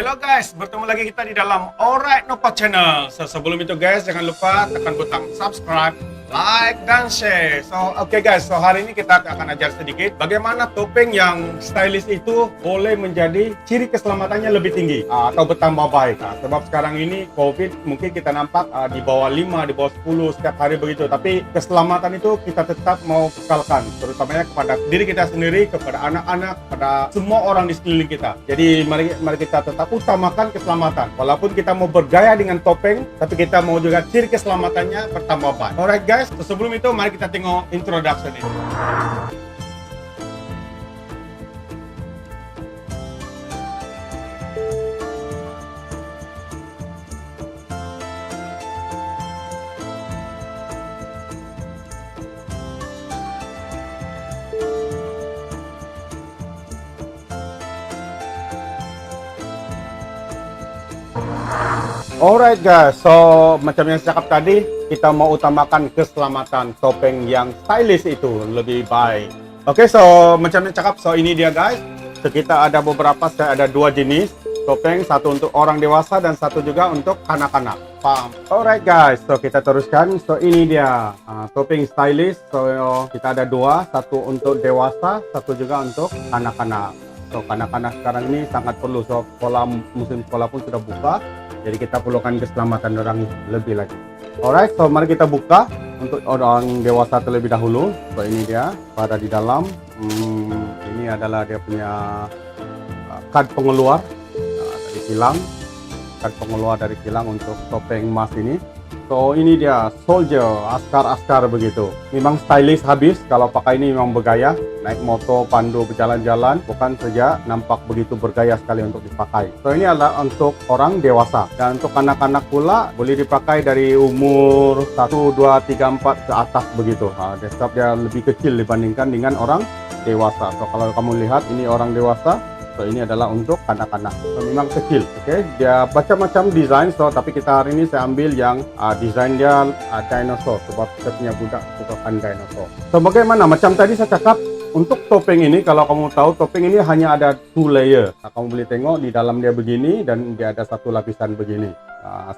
Hello guys, bertemu lagi kita di dalam Alright Nova Channel. Sebelum itu guys, jangan lupa tekan butang subscribe, like, dan share. Oke guys, hari ini kita akan ajar sedikit bagaimana topeng yang stylish itu boleh menjadi ciri keselamatannya lebih tinggi atau bertambah baik. Sebab sekarang ini COVID mungkin kita nampak di bawah 5, di bawah 10 setiap hari begitu. Tapi keselamatan itu kita tetap mau kekalkan, terutamanya kepada diri kita sendiri, kepada anak-anak, kepada semua orang di sekeliling kita. Jadi mari kita tetap utamakan keselamatan. Walaupun kita mau bergaya dengan topeng, tapi kita mau juga ciri keselamatannya bertambah baik. Alright guys, sebelum itu mari kita tengok introduction ini. Alright guys, macam yang saya cakap tadi, kita mau utamakan keselamatan topeng yang stylish itu lebih baik. Oke, macam yang cakap, ini dia guys. Kita ada beberapa, saya ada dua jenis topeng, satu untuk orang dewasa dan satu juga untuk anak-anak. Paham? Alright guys, kita teruskan. Ini dia topeng stylish. Kita ada dua, satu untuk dewasa, satu juga untuk anak-anak. Anak-anak sekarang ini sangat perlu, musim sekolah pun sudah buka. Jadi kita perlukan keselamatan orang lebih lagi. Alright, mari kita buka untuk orang dewasa terlebih dahulu. Ini dia, pada di dalam. Ini adalah dia punya kad pengeluar dari kilang. Kad pengeluar dari kilang untuk topeng emas ini. Ini dia, soldier, askar-askar begitu. Memang stylish habis, kalau pakai ini memang bergaya. Naik motor, pandu, berjalan-jalan, bukan saja nampak begitu bergaya sekali untuk dipakai. Ini adalah untuk orang dewasa. Dan untuk anak-anak pula, boleh dipakai dari umur 1, 2, 3, 4 ke atas begitu. Sebab dia lebih kecil dibandingkan dengan orang dewasa. Kalau kamu lihat, ini orang dewasa. Ini adalah untuk anak-anak, memang kecil. Oke, dia macam-macam desain. Tapi kita hari ini saya ambil yang desain dia dinosaur, sebab saya punya budak sukakan dinosaur. Bagaimana? Macam tadi saya cakap, untuk topeng ini, kalau kamu tahu, topeng ini hanya ada 2 layer. Kamu boleh tengok di dalam dia begini dan dia ada satu lapisan begini.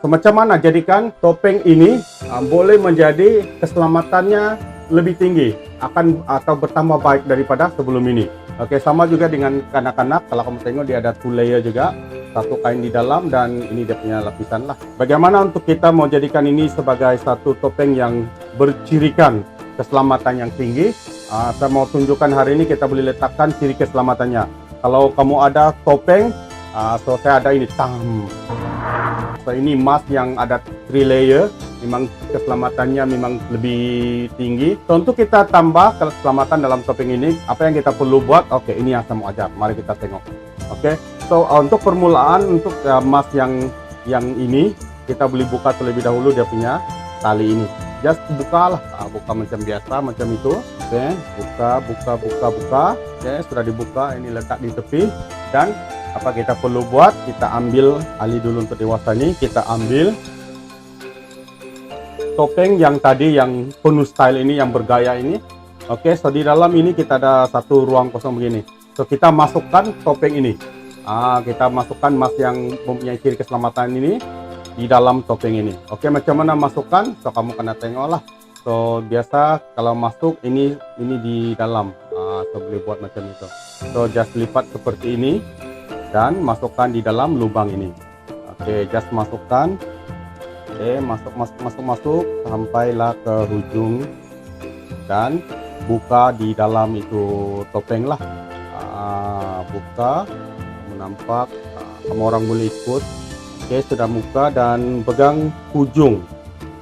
Semacam mana jadikan topeng ini boleh menjadi keselamatannya lebih tinggi atau bertambah baik daripada sebelum ini. Oke, sama juga dengan anak-anak. Kalau kamu tengok dia ada 2 layer juga, satu kain di dalam dan ini dia punya lapisan lah. Bagaimana untuk kita mau jadikan ini sebagai satu topeng yang bercirikan keselamatan yang tinggi? Saya mau tunjukkan hari ini kita boleh letakkan ciri keselamatannya. Kalau kamu ada topeng, saya ada ini ini emas yang ada 3 layer. Memang keselamatannya memang lebih tinggi. Untuk kita tambah keselamatan dalam topeng ini, apa yang kita perlu buat? Oke, ini yang saya mau ajar. Mari kita tengok. Oke, untuk permulaan, untuk emas yang ini, kita boleh buka terlebih dahulu dia punya tali ini. Just buka lah, buka macam biasa, macam itu. Oke, buka. Oke, sudah dibuka. Ini letak di tepi. Dan apa kita perlu buat? Kita ambil tali dulu untuk dewasa ini. Kita ambil topeng yang tadi yang penuh style ini, yang bergaya ini. Oke, di dalam ini kita ada satu ruang kosong begini. Kita masukkan topeng ini. Kita masukkan emas yang mempunyai ciri keselamatan ini di dalam topeng ini. Oke, macam mana masukkan? Kamu kena tengok lah. Biasa kalau masuk ini di dalam. Boleh buat macam itu. Just lipat seperti ini dan masukkan di dalam lubang ini. Oke, just masukkan. Oke, masuk sampailah ke ujung dan buka di dalam itu topeng lah. Buka, nampak, kamu orang boleh ikut. Oke, sudah buka dan pegang ujung.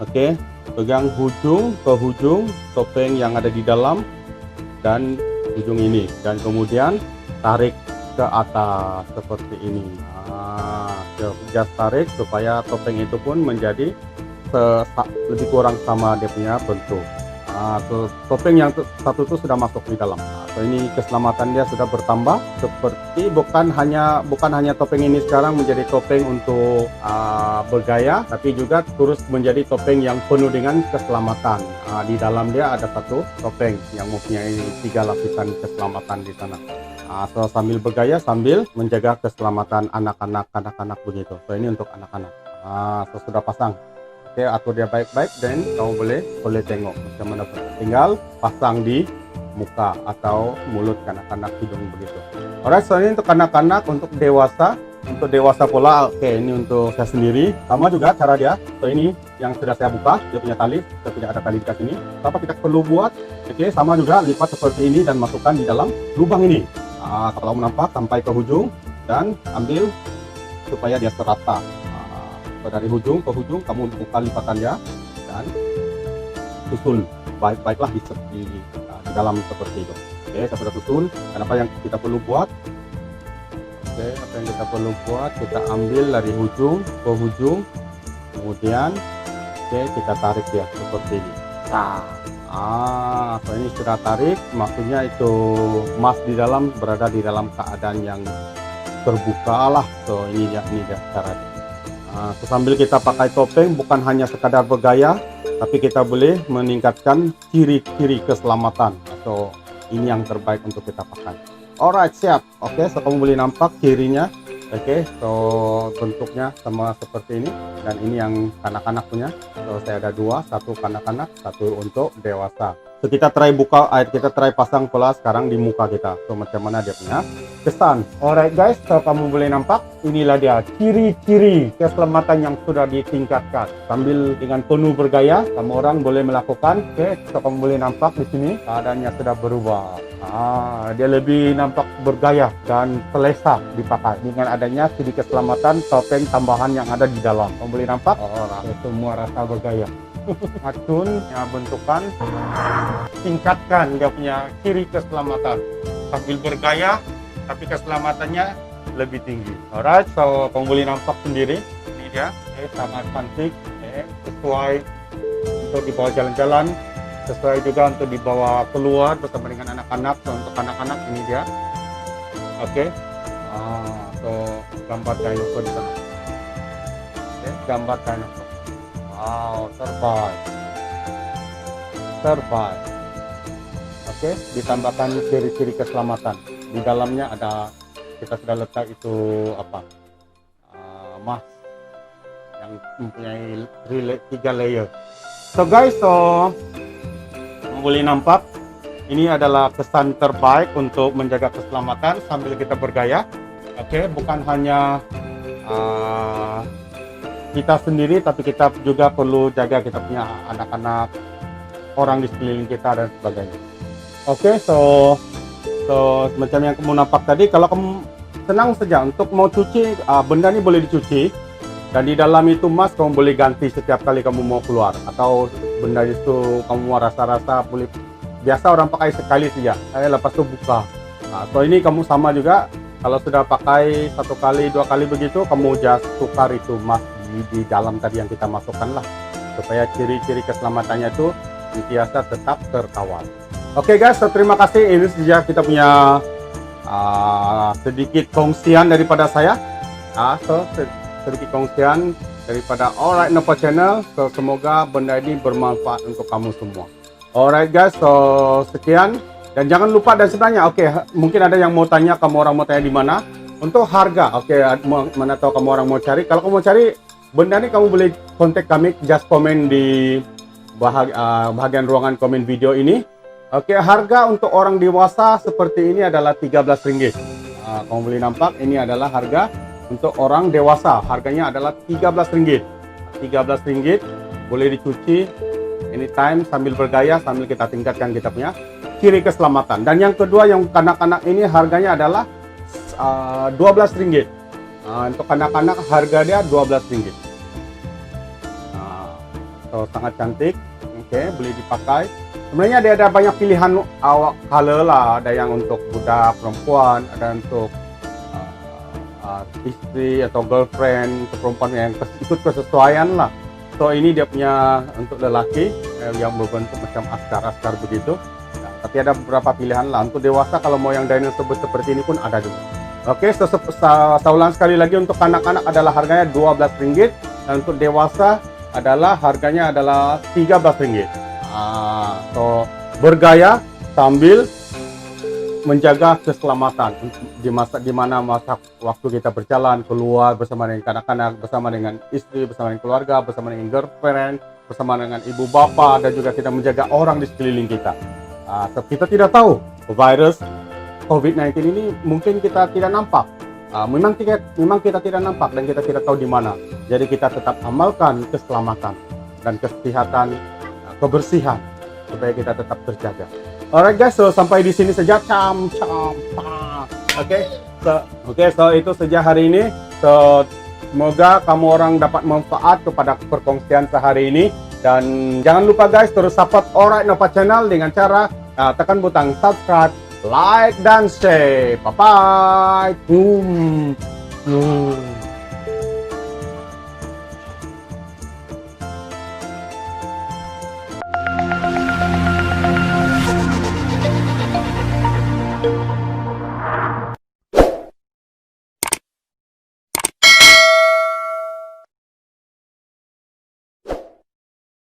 Oke, pegang ujung ke ujung topeng yang ada di dalam dan ujung ini, dan kemudian tarik ke atas seperti ini. Just tarik supaya topeng itu pun menjadi lebih kurang sama dia punya bentuk. Topeng yang satu itu sudah masuk di dalam. Ini keselamatan dia sudah bertambah, seperti bukan hanya topeng ini sekarang menjadi topeng untuk bergaya, tapi juga terus menjadi topeng yang penuh dengan keselamatan. Di dalam dia ada satu topeng yang mempunyai 3 lapisan keselamatan di sana. So sambil bergaya sambil menjaga keselamatan anak-anak begitu. So ini untuk anak-anak. So sudah pasang. Oke, atur dia baik-baik dan kamu boleh tengok macam mana pun. Tinggal pasang di muka atau mulut kanak-kanak, hidung begitu. Alright, so ini untuk anak-anak. Untuk dewasa pula, oke, ini untuk saya sendiri. Sama juga cara dia. So ini yang sudah saya buka, dia punya tali. Kita tidak ada tali di sini. Apa kita perlu buat? Oke, sama juga lipat seperti ini dan masukkan di dalam lubang ini. Kalau menampak sampai ke hujung dan ambil supaya dia serata. Dari hujung ke hujung kamu buka lipatannya dan susun baik-baiklah di dalam seperti itu. Oke, saya sudah susun. Dan apa yang kita perlu buat? Oke, apa yang kita perlu buat? Kita ambil dari hujung ke hujung, kemudian kita tarik dia seperti ini. So ini sudah tarik, maksudnya itu emas di dalam berada di dalam keadaan yang terbuka lah. So ini dia caranya. So, sambil kita pakai topeng bukan hanya sekadar bergaya, tapi kita boleh meningkatkan ciri-ciri keselamatan. So ini yang terbaik untuk kita pakai. Alright, siap. Oke, so kamu boleh nampak cirinya. Oke, so bentuknya sama seperti ini. Dan ini yang kanak-kanak punya. So saya ada dua, satu kanak-kanak, satu untuk dewasa. So kita try pasang pula sekarang di muka kita. So macam mana dia punya kesan. Alright guys, so kamu boleh nampak inilah dia ciri-ciri keselamatan yang sudah ditingkatkan. Sambil dengan penuh bergaya, kamu orang boleh melakukan. Oke, so kamu boleh nampak di sini keadaannya sudah berubah. Dia lebih nampak bergaya dan selesa dipakai dengan adanya ciri keselamatan topeng tambahan yang ada di dalam. Kamu boleh nampak semua rasa bergaya. Acun yang bentukan tingkatkan dia punya ciri keselamatan sambil bergaya tapi keselamatannya lebih tinggi. Alright, so kamu boleh nampak sendiri ini dia sangat cantik, sesuai untuk dibawa jalan-jalan, sesuai juga untuk dibawa keluar bersama dengan anak-anak. So untuk anak-anak ini dia so gambar dinosaur di sana. Gambar dinosaur. Wow, terbaik. Oke, ditambahkan ciri-ciri keselamatan. Di dalamnya ada, kita sudah letak itu emas yang mempunyai 3 layer. So guys, boleh nampak ini adalah kesan terbaik untuk menjaga keselamatan sambil kita bergaya. Oke, bukan hanya kita sendiri, tapi kita juga perlu jaga kita punya anak-anak, orang di sekeliling kita dan sebagainya. Oke, so macam yang kamu nampak tadi, kalau kamu senang saja untuk mau cuci, benda ini boleh dicuci dan di dalam itu emas kamu boleh ganti setiap kali kamu mau keluar, atau benda itu kamu mau rasa-rasa boleh, biasa orang pakai sekali saja, lepas itu buka. So ini kamu sama juga, kalau sudah pakai 1 kali 2 kali begitu, kamu just tukar itu emas di dalam tadi yang kita masukkan lah, supaya ciri-ciri keselamatannya itu biasa tetap terkawal. Oke guys, so terima kasih. Ini saja kita punya sedikit kongsian daripada saya. Sedikit kongsian daripada Alright Novo Channel. So semoga benda ini bermanfaat untuk kamu semua. Alright guys, so sekian. Dan jangan lupa, dan sebenarnya mungkin ada yang mau tanya, kamu orang mau tanya di mana untuk harga. Mana tahu kamu orang mau cari. Kalau kamu mau cari benda ini, kamu boleh kontak kami, just komen di bahagian ruangan komen video ini. Harga untuk orang dewasa seperti ini adalah Rp13. Kamu boleh nampak ini adalah harga untuk orang dewasa. Harganya adalah Rp13. Rp13 boleh dicuci anytime sambil bergaya, sambil kita tingkatkan kita punya ciri keselamatan. Dan yang kedua, yang kanak-kanak ini harganya adalah Rp12. Untuk anak-anak harga dia Rp12. Sangat cantik. Boleh dipakai. Sebenarnya dia ada banyak pilihan color lah. Ada yang untuk budak perempuan, ada untuk istri atau girlfriend, untuk perempuan yang ikut kesesuaian lah. So ini dia punya untuk lelaki yang berbentuk macam askar begitu. Tapi ada beberapa pilihan lah. Untuk dewasa kalau mau yang dinosaur seperti ini pun ada juga. Saya ulang sekali lagi, untuk anak-anak adalah harganya Rp12, dan untuk dewasa adalah harganya adalah Rp13. So bergaya sambil menjaga keselamatan di mana masa waktu kita berjalan keluar bersama dengan anak-anak, bersama dengan istri, bersama dengan keluarga, bersama dengan girlfriend, bersama dengan ibu bapak, dan juga kita menjaga orang di sekeliling kita. Kita tidak tahu virus COVID-19 ini mungkin kita tidak nampak. Memang kita tidak nampak dan kita tidak tahu di mana. Jadi kita tetap amalkan keselamatan dan kesehatan, kebersihan supaya kita tetap terjaga. Alright guys, so sampai di sini saja. Oke, so itu saja hari ini. So semoga kamu orang dapat manfaat kepada perkongsian sehari ini, dan jangan lupa guys terus support Alright Nova Channel dengan cara tekan butang subscribe, like dan share. Bye bye. Boom.